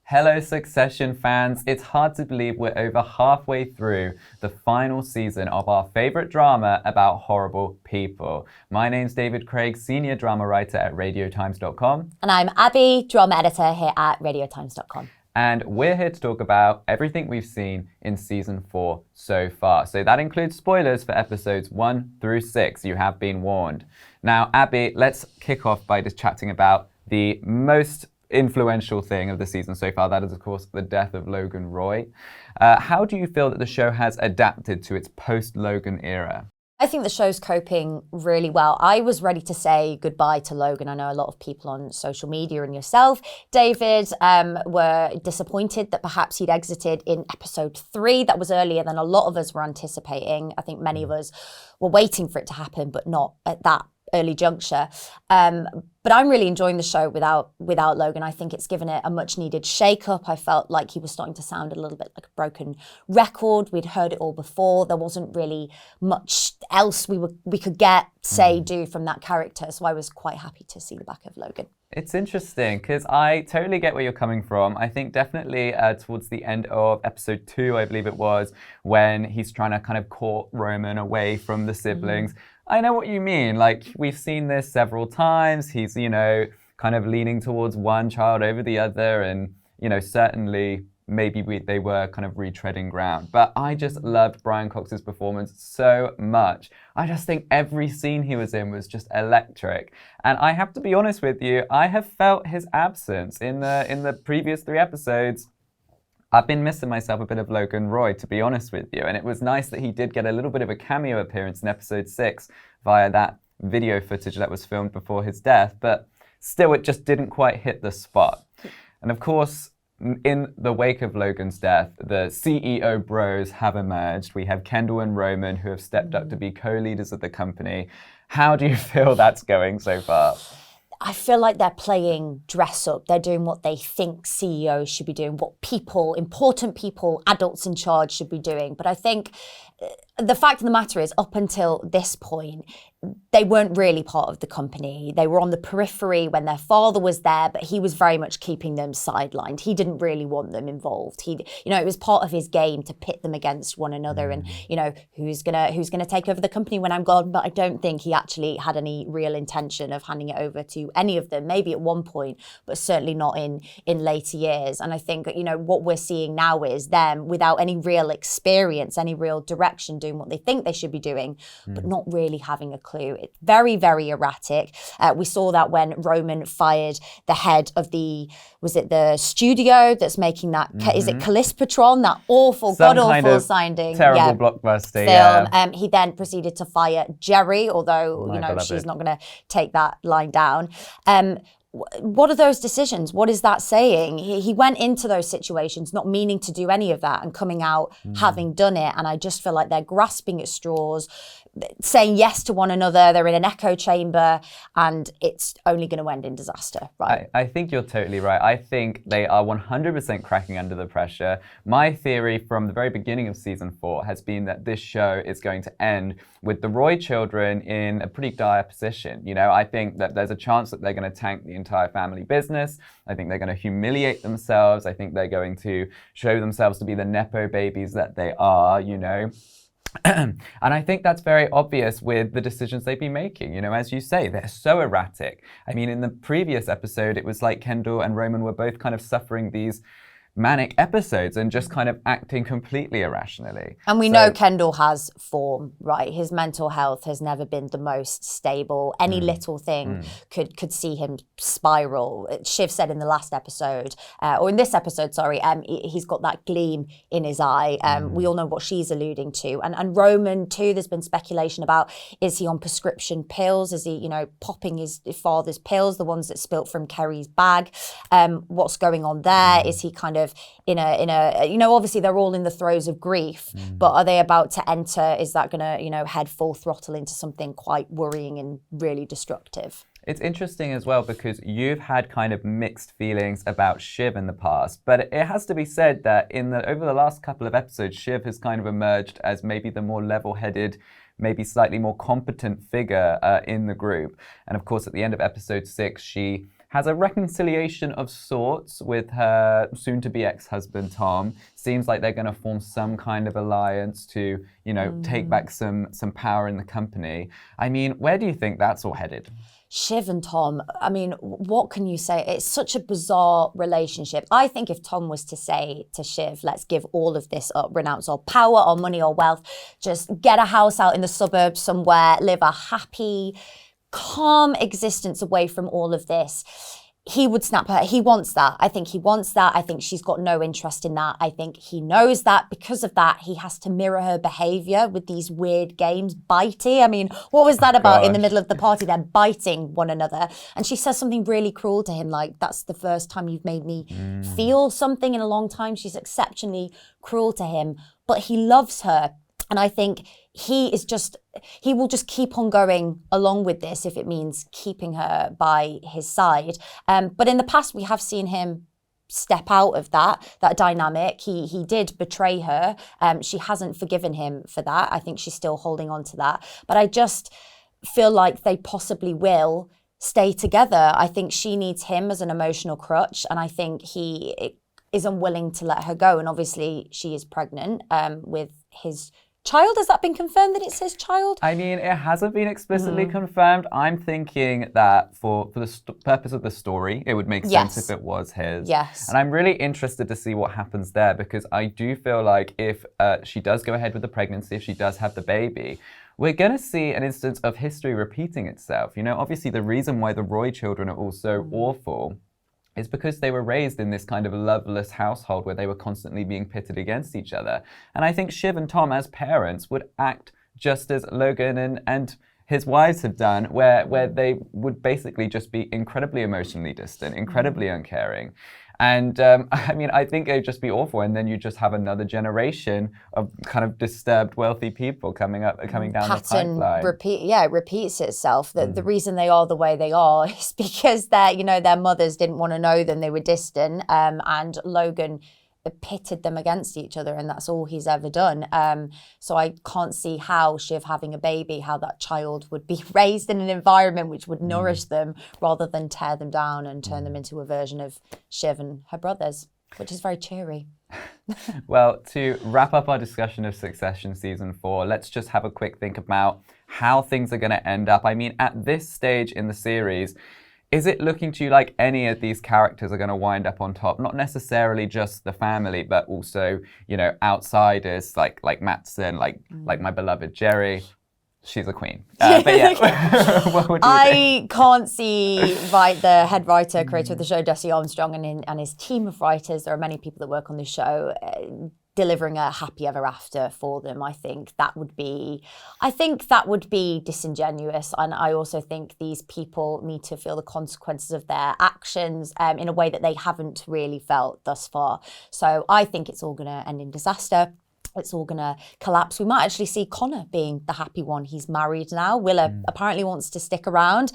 Hello, Succession fans. It's hard to believe we're over halfway through the final season of our favourite drama about horrible people. My name's David Craig, senior drama writer at radiotimes.com. And I'm Abby, drama editor here at radiotimes.com. And we're here to talk about everything we've seen in season 4 so far. So that includes spoilers for episodes 1 through 6. You have been warned. Now, Abby, let's kick off by just chatting about the most influential thing of the season so far. That is, of course, the death of Logan Roy. How do you feel that the show has adapted to its post-Logan era? I think the show's coping really well. I was ready to say goodbye to Logan. I know a lot of people on social media and yourself, David, were disappointed that perhaps he'd exited in episode 3. That was earlier than a lot of us were anticipating. I think many of us were waiting for it to happen, but not at that early juncture. But I'm really enjoying the show without Logan. I think it's given it a much needed shake-up. I felt like he was starting to sound a little bit like a broken record. We'd heard it all before. There wasn't really much else we could get, do from that character. So I was quite happy to see the back of Logan. It's interesting because I totally get where you're coming from. I think definitely towards the end of episode 2, I believe it was, when he's trying to kind of court Roman away from the siblings. I know what you mean. Like, we've seen this several times. He's, kind of leaning towards one child over the other. And, certainly maybe they were kind of retreading ground. But I just loved Brian Cox's performance so much. I just think every scene he was in was just electric. And I have to be honest with you, I have felt his absence in the previous 3 episodes. I've been missing myself a bit of Logan Roy, to be honest with you. And it was nice that he did get a little bit of a cameo appearance in episode 6 via that video footage that was filmed before his death. But still, it just didn't quite hit the spot. And of course, in the wake of Logan's death, the CEO bros have emerged. We have Kendall and Roman, who have stepped up to be co-leaders of the company. How do you feel that's going so far? I feel like they're playing dress up. They're doing what they think CEOs should be doing, what important people, adults in charge should be doing. But I think the fact of the matter is, up until this point, they weren't really part of the company. They were on the periphery when their father was there, but he was very much keeping them sidelined. He didn't really want them involved. It was part of his game to pit them against one another and, who's gonna take over the company when I'm gone. But I don't think he actually had any real intention of handing it over to any of them, maybe at one point, but certainly not in later years. And I think, what we're seeing now is them without any real experience, any real direction, doing what they think they should be doing, but not really having a clue. It's very, very erratic. We saw that when Roman fired the head of the studio that's making that, is it Callispatron, that god-awful sounding terrible blockbuster film. Yeah. He then proceeded to fire Jerry, although, she's not going to take that line down. What are those decisions? What is that saying? He went into those situations not meaning to do any of that and coming out having done it. And I just feel like they're grasping at straws, saying yes to one another. They're in an echo chamber and it's only going to end in disaster, right? I think you're totally right. I think they are 100% cracking under the pressure. My theory from the very beginning of season 4 has been that this show is going to end with the Roy children in a pretty dire position. I think that there's a chance that they're going to tank the entire family business. I think they're going to humiliate themselves. I think they're going to show themselves to be the Nepo babies that they are, And I think that's very obvious with the decisions they've been making. As you say, they're so erratic. I mean, in the previous episode, it was like Kendall and Roman were both kind of suffering these manic episodes and just kind of acting completely irrationally. And we know Kendall has form, right? His mental health has never been the most stable. Any little thing could see him spiral. Shiv said in the last episode, or in this episode, sorry, he's got that gleam in his eye. We all know what she's alluding to. And Roman too, there's been speculation about, is he on prescription pills? Is he, popping his father's pills, the ones that spilt from Kerry's bag? What's going on there? Is he kind of in a obviously they're all in the throes of grief, but are they about to enter? Is that going to, head full throttle into something quite worrying and really destructive? It's interesting as well because you've had kind of mixed feelings about Shiv in the past, but it has to be said that over the last couple of episodes, Shiv has kind of emerged as maybe the more level-headed, maybe slightly more competent figure in the group. And of course, at the end of episode 6, she has a reconciliation of sorts with her soon-to-be ex-husband, Tom. Seems like they're going to form some kind of alliance to, take back some power in the company. I mean, where do you think that's all headed? Shiv and Tom, I mean, what can you say? It's such a bizarre relationship. I think if Tom was to say to Shiv, let's give all of this up, renounce all power or money or wealth, just get a house out in the suburbs somewhere, live a happy, calm existence away from all of this, he would snap her. He wants that. I think he wants that. I think she's got no interest in that. I think he knows that. Because of that, he has to mirror her behavior with these weird games, biting. I mean, what was that about in the middle of the party? They're biting one another. And she says something really cruel to him, like, that's the first time you've made me feel something in a long time. She's exceptionally cruel to him, but he loves her. And I think he will just keep on going along with this if it means keeping her by his side. But in the past, we have seen him step out of that dynamic. He did betray her. She hasn't forgiven him for that. I think she's still holding on to that. But I just feel like they possibly will stay together. I think she needs him as an emotional crutch. And I think he is unwilling to let her go. And obviously, she is pregnant with his child. Has that been confirmed that it's his child? I mean, it hasn't been explicitly confirmed. I'm thinking that for the purpose of the story, it would make sense if it was his. Yes. And I'm really interested to see what happens there, because I do feel like if she does go ahead with the pregnancy, if she does have the baby, we're going to see an instance of history repeating itself. Obviously the reason why the Roy children are all so awful is because they were raised in this kind of loveless household where they were constantly being pitted against each other. And I think Shiv and Tom, as parents, would act just as Logan and his wives have done, where they would basically just be incredibly emotionally distant, incredibly uncaring. And I mean, I think it would just be awful. And then you just have another generation of kind of disturbed, wealthy people coming down the pipeline. Repeats itself. The reason they are the way they are is because their mothers didn't want to know them. They were distant. And Logan pitted them against each other, and that's all he's ever done. So I can't see how Shiv having a baby, how that child would be raised in an environment which would nourish them rather than tear them down and turn them into a version of Shiv and her brothers, which is very cheery. Well, to wrap up our discussion of Succession Season 4, let's just have a quick think about how things are going to end up. I mean, at this stage in the series, is it looking to you like any of these characters are going to wind up on top? Not necessarily just the family, but also, outsiders like Matsson, like my beloved Jerry. She's a queen. But yeah, what would you think? I can't see the head writer, creator of the show, Jesse Armstrong, and his team of writers. There are many people that work on this show. Delivering a happy ever after for them. I think that would be disingenuous. And I also think these people need to feel the consequences of their actions in a way that they haven't really felt thus far. So I think it's all going to end in disaster. It's all going to collapse. We might actually see Connor being the happy one. He's married now. Willa apparently wants to stick around.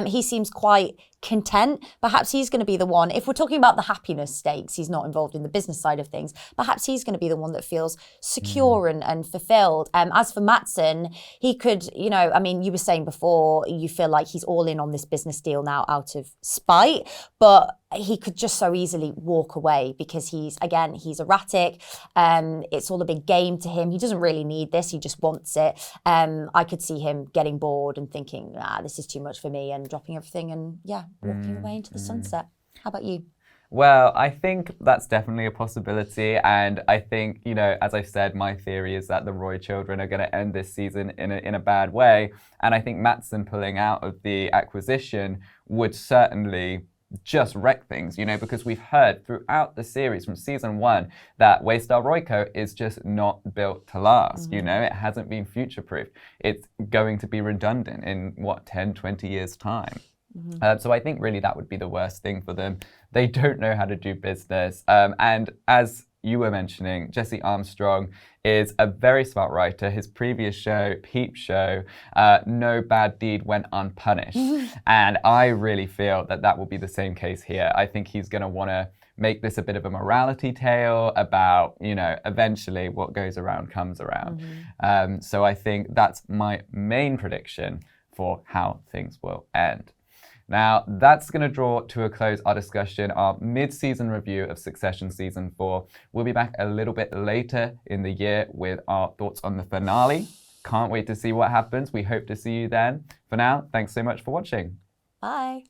He seems quite content. Perhaps he's going to be the one. If we're talking about the happiness stakes, he's not involved in the business side of things. Perhaps he's going to be the one that feels secure and fulfilled. As for Matsson, he could, you were saying before, you feel like he's all in on this business deal now out of spite, but he could just so easily walk away because he's erratic. It's all a big game to him. He doesn't really need this. He just wants it. I could see him getting bored and thinking, this is too much for me, and dropping everything and walking away into the sunset. How about you? Well, I think that's definitely a possibility. And I think, as I said, my theory is that the Roy children are going to end this season in a bad way. And I think Matsson pulling out of the acquisition would certainly just wreck things, because we've heard throughout the series from season 1 that Waystar Royco is just not built to last. It hasn't been future-proof. It's going to be redundant in 10, 20 years' time. So I think really that would be the worst thing for them. They don't know how to do business. And as you were mentioning, Jesse Armstrong is a very smart writer. His previous show, Peep Show, no bad deed went unpunished. And I really feel that will be the same case here. I think he's going to want to make this a bit of a morality tale about, eventually what goes around comes around. So I think that's my main prediction for how things will end. Now, that's going to draw to a close our discussion, our mid-season review of Succession Season 4. We'll be back a little bit later in the year with our thoughts on the finale. Can't wait to see what happens. We hope to see you then. For now, thanks so much for watching. Bye.